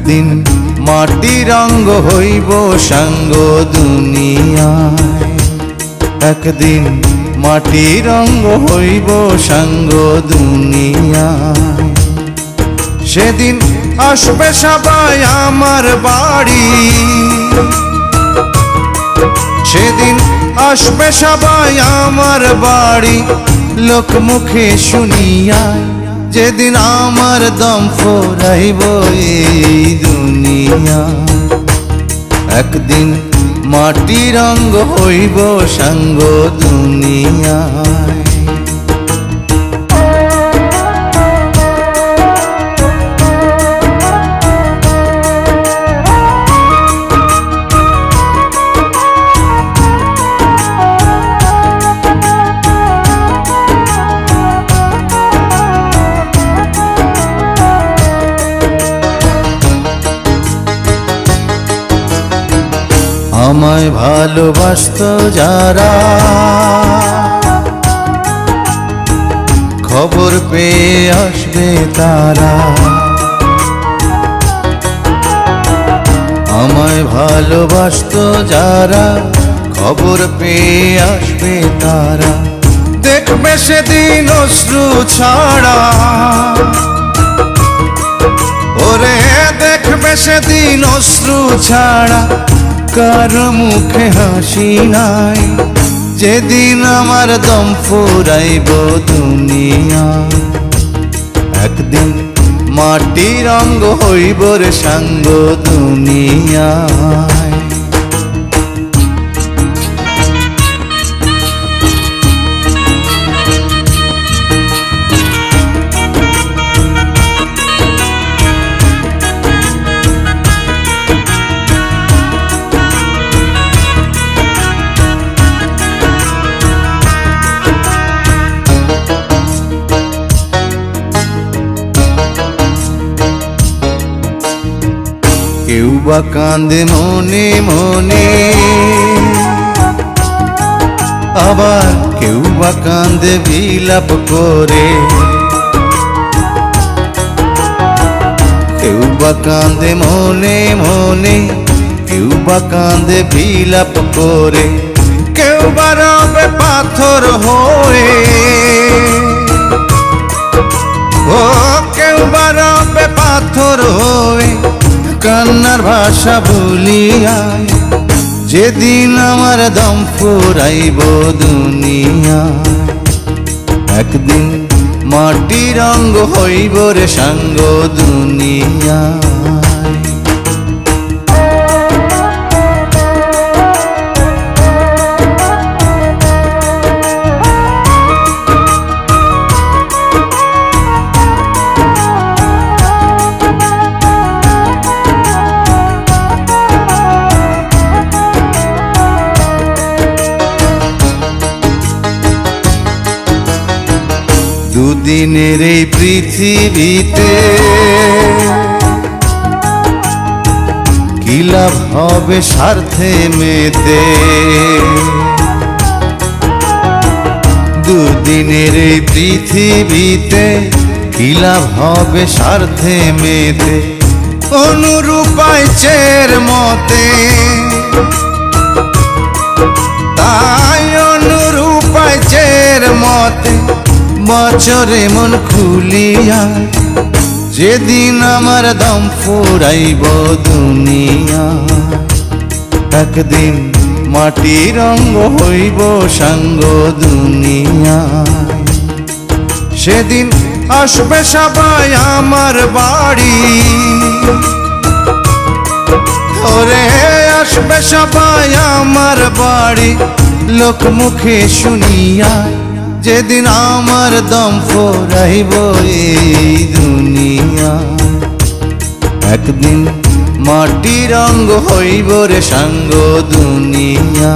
একদিন মাটির অঙ্গ হইব সাঙ্গ দুনিয়ায়, একদিন মাটির অঙ্গ হইব সাঙ্গ দুনিয়ায়। সেদিন আসবে সবাই আমার বাড়ি, সেদিন আসবে সবাই আমার বাড়ি, লোক মুখে শুনিয়া যেদিন আমার দম ফুরাইব এই দুনিয়া। একদিন মাটির অঙ্গ হইব সাঙ্গ দুনিয়ায়। আমায় ভালোবাসত যারা, খবর পেয়ে আসবে তারা। আমায় ভালোবাসত যারা, খবর পেয়ে আসবে তারা। দেখবে সেদিন অশ্রু ছাড়া, ওরে দেখবে সেদিন অশ্রু ছাড়া, কারো মুখে হাসি নাই। যেদিন আমার দম ফুরাইব দুনিয়া, একদিন মাটির অঙ্গ হইব রে সাঙ্গ দুনিয়ায়। কেউ বা কান্দে মনে মনে, আবার কেউ বা কান্দে বিলাপ করে। কেউ বা কান্দে মনে মনে, কেউ বা কান্দে বিলাপ করে। কেউ বা রবে পাথর হয়ে, ও কেউ বা রবে পাথর হয়ে, কান্নার ভাষা ভুলিয়ায়। যেদিন আমার দম ফুরাইব দুনিয়ায়, একদিন মাটির অঙ্গ হইব রে সাঙ্গ দুনিয়ায়। দুদিনের এই পৃথিবীতে কি লাভ হবে স্বার্থে মেতে। দুদিনের এই পৃথিবীতে কি লাভ হবে স্বার্থে মেতে। অনুরূপায় চের মতে, তাই অনুরূপায় চের মতে, বছরে মন খুলিয়া। যেদিন আমার দম ফুরাইব দুনিয়া, একদিন মাটির অঙ্গ হইব সাঙ্গ দুনিয়ায়। সেদিন আসবে সবাই আমার বাড়ি, ওরে আসবে সবাই আমার বাড়ি, লোক মুখে শুনিয়া যেদিন আমার দম ফুরাইব এই দুনিয়া। একদিন মাটির অঙ্গ হইব রে সাঙ্গ দুনিয়া।